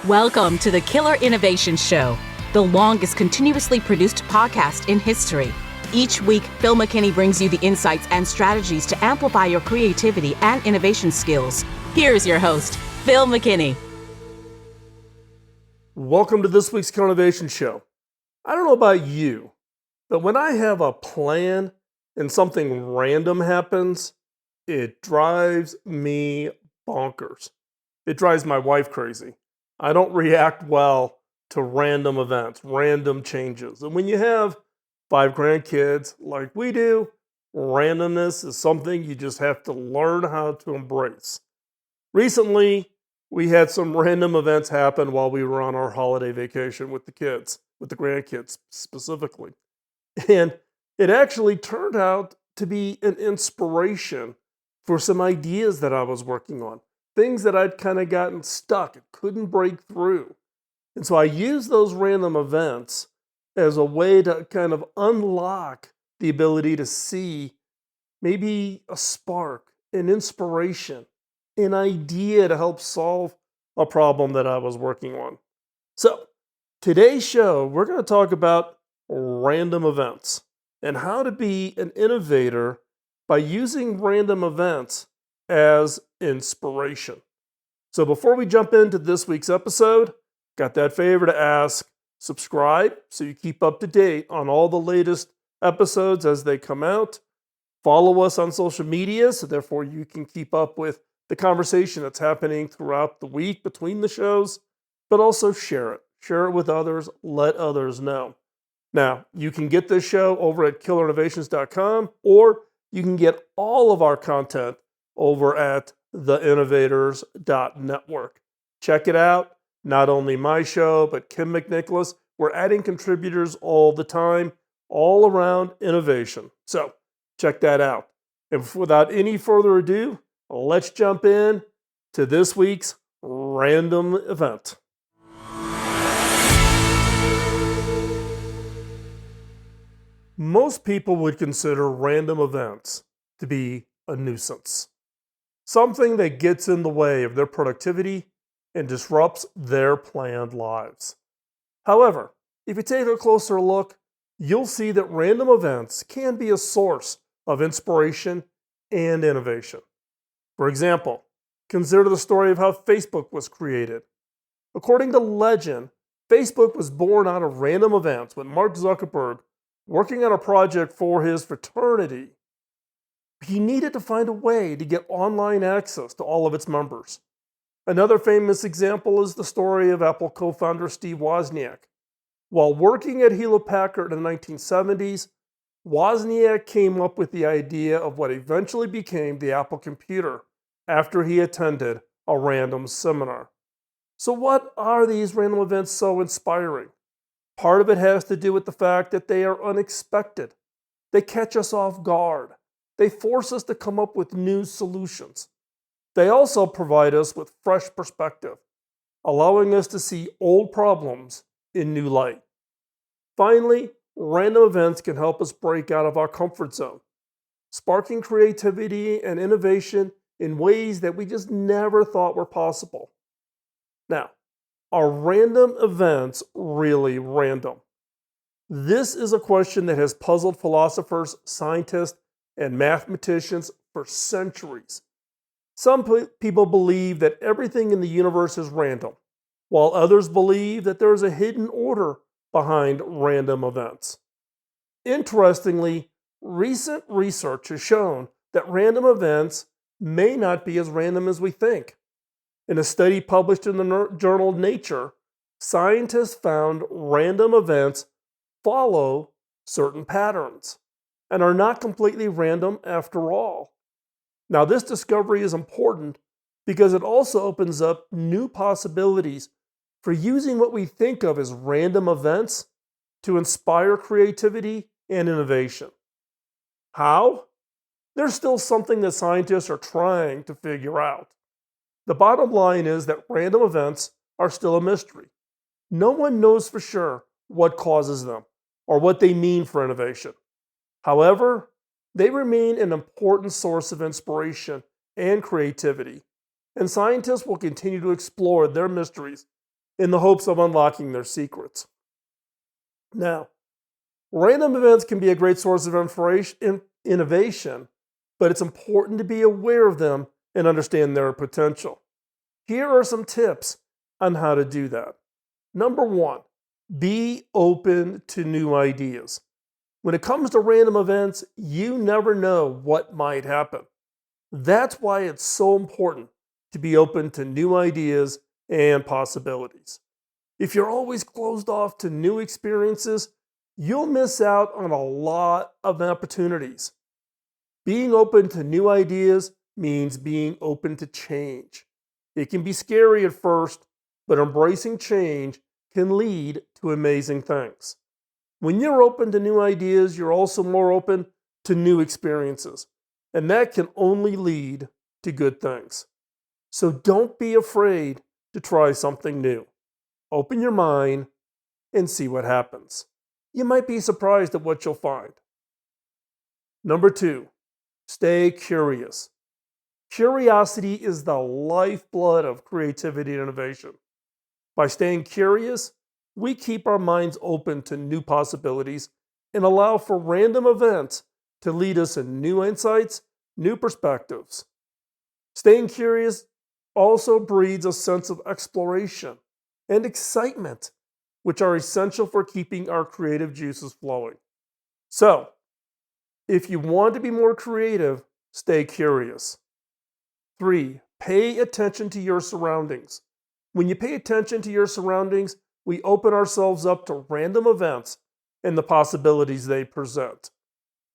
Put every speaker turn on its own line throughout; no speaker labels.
Welcome to the Killer Innovation Show, the longest continuously produced podcast in history. Each week, Phil McKinney brings you the insights and strategies to amplify your creativity and innovation skills. Here's your host, Phil McKinney.
Welcome to this week's Killer Innovation Show. I don't know about you, but when I have a plan and something random happens, it drives me bonkers. It drives my wife crazy. I don't react well to random events, random changes. And when you have 5 grandkids like we do, randomness is something you just have to learn how to embrace. Recently, we had some random events happen while we were on our holiday vacation with the kids, with the grandkids specifically. And it actually turned out to be an inspiration for some ideas that I was working on. Things that I'd kind of gotten stuck, couldn't break through. And so I used those random events as a way to kind of unlock the ability to see maybe a spark, an inspiration, an idea to help solve a problem that I was working on. So today's show, we're going to talk about random events and how to be an innovator by using random events as inspiration. So before we jump into this week's episode, got that favor to ask, subscribe so you keep up to date on all the latest episodes as they come out. Follow us on social media so therefore you can keep up with the conversation that's happening throughout the week between the shows, but also share it. Share it with others, let others know. Now, you can get this show over at killerinnovations.com, or you can get all of our content over at theinnovators.network. Check it out. Not only my show, but Kim McNicholas. We're adding contributors all the time, all around innovation. So check that out. And without any further ado, let's jump in to this week's random event. Most people would consider random events to be a nuisance. Something that gets in the way of their productivity and disrupts their planned lives. However, if you take a closer look, you'll see that random events can be a source of inspiration and innovation. For example, consider the story of how Facebook was created. According to legend, Facebook was born out of random events when Mark Zuckerberg, working on a project for his fraternity, he needed to find a way to get online access to all of its members. Another famous example is the story of Apple co-founder Steve Wozniak. While working at Hewlett-Packard in the 1970s, Wozniak came up with the idea of what eventually became the Apple computer after he attended a random seminar. So what are these random events so inspiring? Part of it has to do with the fact that they are unexpected. They catch us off guard. They force us to come up with new solutions. They also provide us with fresh perspective, allowing us to see old problems in new light. Finally, random events can help us break out of our comfort zone, sparking creativity and innovation in ways that we just never thought were possible. Now, are random events really random? This is a question that has puzzled philosophers, scientists, and mathematicians for centuries. Some people believe that everything in the universe is random, while others believe that there is a hidden order behind random events. Interestingly, recent research has shown that random events may not be as random as we think. In a study published in the journal Nature, scientists found random events follow certain patterns and are not completely random after all. Now, this discovery is important because it also opens up new possibilities for using what we think of as random events to inspire creativity and innovation. How? There's still something that scientists are trying to figure out. The bottom line is that random events are still a mystery. No one knows for sure what causes them or what they mean for innovation. However, they remain an important source of inspiration and creativity, and scientists will continue to explore their mysteries in the hopes of unlocking their secrets. Now, random events can be a great source of innovation, but it's important to be aware of them and understand their potential. Here are some tips on how to do that. Number one, be open to new ideas. When it comes to random events, you never know what might happen. That's why it's so important to be open to new ideas and possibilities. If you're always closed off to new experiences, you'll miss out on a lot of opportunities. Being open to new ideas means being open to change. It can be scary at first, but embracing change can lead to amazing things. When you're open to new ideas, you're also more open to new experiences, and that can only lead to good things. So don't be afraid to try something new. Open your mind and see what happens. You might be surprised at what you'll find. Number two, stay curious. Curiosity is the lifeblood of creativity and innovation. By staying curious, we keep our minds open to new possibilities and allow for random events to lead us in new insights, new perspectives. Staying curious also breeds a sense of exploration and excitement, which are essential for keeping our creative juices flowing. So, if you want to be more creative, stay curious. 3, pay attention to your surroundings. When you pay attention to your surroundings, we open ourselves up to random events and the possibilities they present.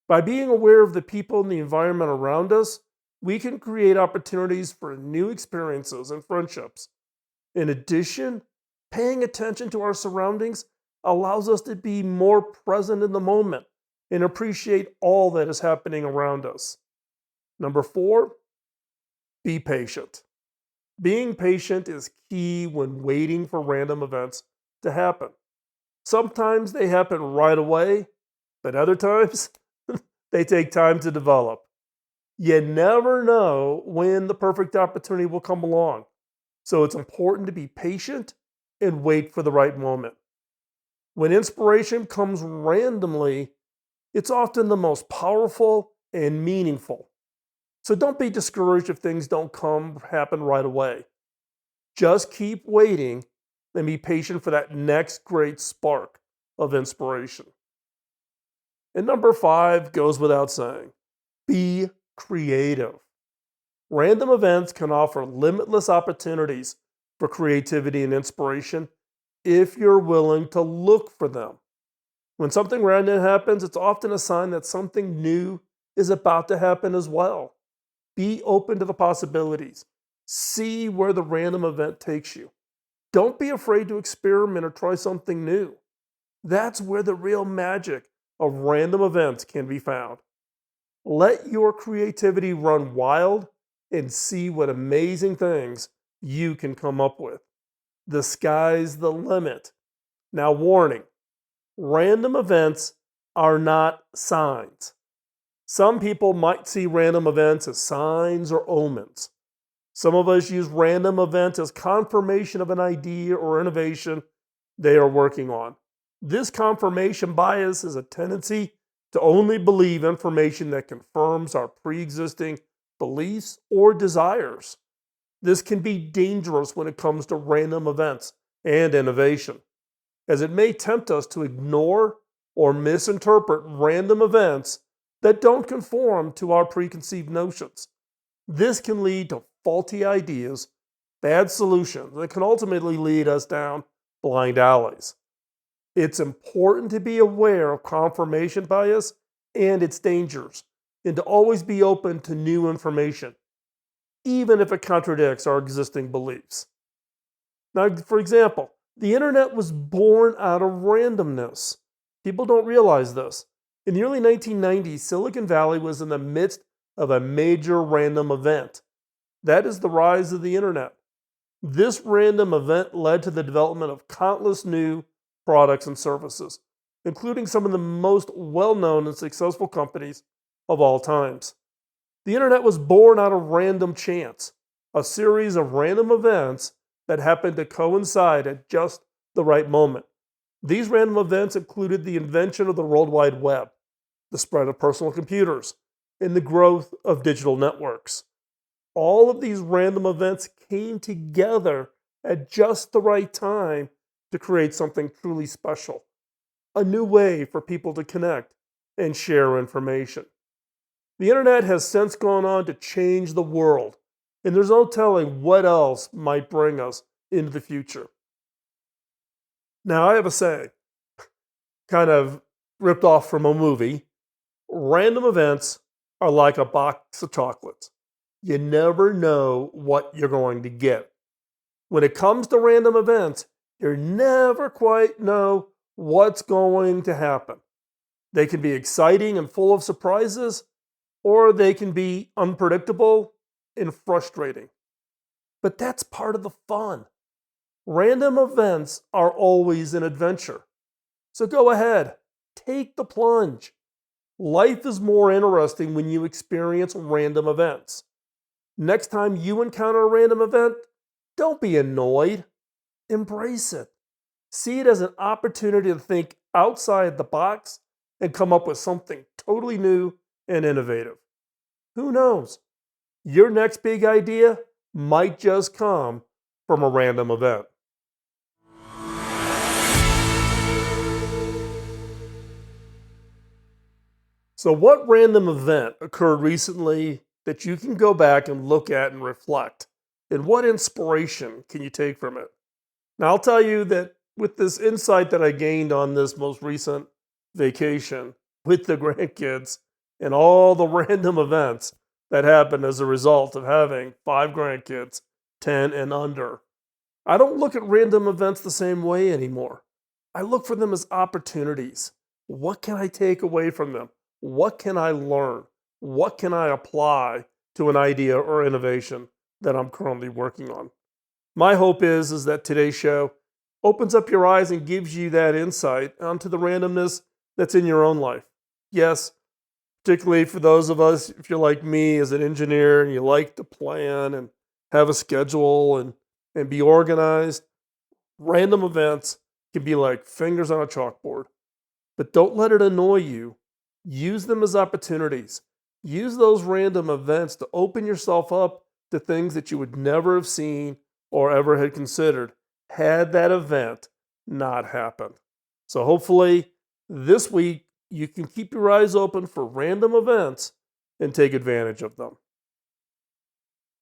By being aware of the people and the environment around us, we can create opportunities for new experiences and friendships. In addition, paying attention to our surroundings allows us to be more present in the moment and appreciate all that is happening around us. Number 4, be patient. Being patient is key when waiting for random events to happen. Sometimes they happen right away, but other times they take time to develop. You never know when the perfect opportunity will come along, so it's important to be patient and wait for the right moment. When inspiration comes randomly, it's often the most powerful and meaningful. So don't be discouraged if things don't happen right away. Just keep waiting and be patient for that next great spark of inspiration. And number 5 goes without saying, be creative. Random events can offer limitless opportunities for creativity and inspiration if you're willing to look for them. When something random happens, it's often a sign that something new is about to happen as well. Be open to the possibilities. See where the random event takes you. Don't be afraid to experiment or try something new. That's where the real magic of random events can be found. Let your creativity run wild and see what amazing things you can come up with. The sky's the limit. Now, warning, random events are not signs. Some people might see random events as signs or omens. Some of us use random events as confirmation of an idea or innovation they are working on. This confirmation bias is a tendency to only believe information that confirms our pre-existing beliefs or desires. This can be dangerous when it comes to random events and innovation, as it may tempt us to ignore or misinterpret random events that don't conform to our preconceived notions. This can lead to faulty ideas, bad solutions that can ultimately lead us down blind alleys. It's important to be aware of confirmation bias and its dangers, and to always be open to new information, even if it contradicts our existing beliefs. Now, for example, the internet was born out of randomness. People don't realize this. In the early 1990s, Silicon Valley was in the midst of a major random event. That is the rise of the internet. This random event led to the development of countless new products and services, including some of the most well-known and successful companies of all times. The internet was born out of random chance, a series of random events that happened to coincide at just the right moment. These random events included the invention of the World Wide Web, the spread of personal computers, and the growth of digital networks. All of these random events came together at just the right time to create something truly special, a new way for people to connect and share information. The internet has since gone on to change the world, and there's no telling what else might bring us into the future. Now, I have a saying, kind of ripped off from a movie. Random events are like a box of chocolates. You never know what you're going to get. When it comes to random events, you never quite know what's going to happen. They can be exciting and full of surprises, or they can be unpredictable and frustrating. But that's part of the fun. Random events are always an adventure. So go ahead, take the plunge. Life is more interesting when you experience random events. Next time you encounter a random event, don't be annoyed. Embrace it. See it as an opportunity to think outside the box and come up with something totally new and innovative. Who knows? Your next big idea might just come from a random event. So, what random event occurred recently that you can go back and look at and reflect? And what inspiration can you take from it? Now, I'll tell you that with this insight that I gained on this most recent vacation with the grandkids and all the random events that happened as a result of having 5 grandkids, 10 and under, I don't look at random events the same way anymore. I look for them as opportunities. What can I take away from them? What can I learn? What can I apply to an idea or innovation that I'm currently working on? My hope is that today's show opens up your eyes and gives you that insight onto the randomness that's in your own life. Yes, particularly for those of us, if you're like me as an engineer and you like to plan and have a schedule and be organized, random events can be like fingers on a chalkboard. But don't let it annoy you. Use them as opportunities. Use those random events to open yourself up to things that you would never have seen or ever had considered had that event not happened. So hopefully this week you can keep your eyes open for random events and take advantage of them.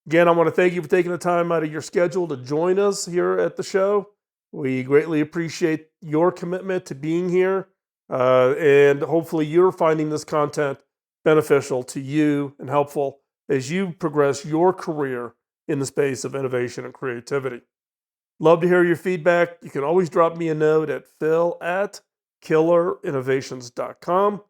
Again, I want to thank you for taking the time out of your schedule to join us here at the show. We greatly appreciate your commitment to being here. And hopefully you're finding this content beneficial to you and helpful as you progress your career in the space of innovation and creativity. Love to hear your feedback. You can always drop me a note at phil@killerinnovations.com,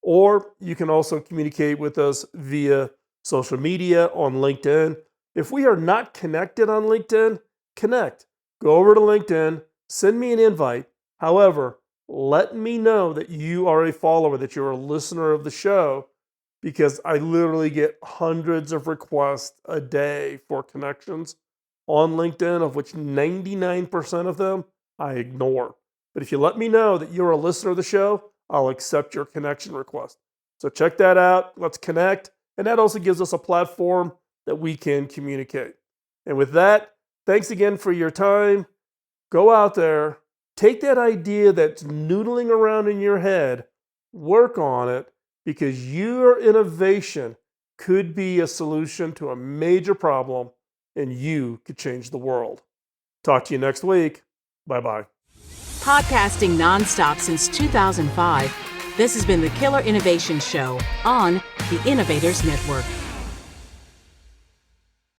or you can also communicate with us via social media on LinkedIn. If we are not connected on LinkedIn, connect. Go over to LinkedIn, send me an invite. However, let me know that you are a follower, that you're a listener of the show, because I literally get hundreds of requests a day for connections on LinkedIn, of which 99% of them I ignore. But if you let me know that you're a listener of the show, I'll accept your connection request. So check that out. Let's connect. And that also gives us a platform that we can communicate. And with that, thanks again for your time. Go out there. Take that idea that's noodling around in your head, work on it, because your innovation could be a solution to a major problem, and you could change the world. Talk to you next week. Bye-bye.
Podcasting nonstop since 2005, this has been the Killer Innovation Show on the Innovators Network.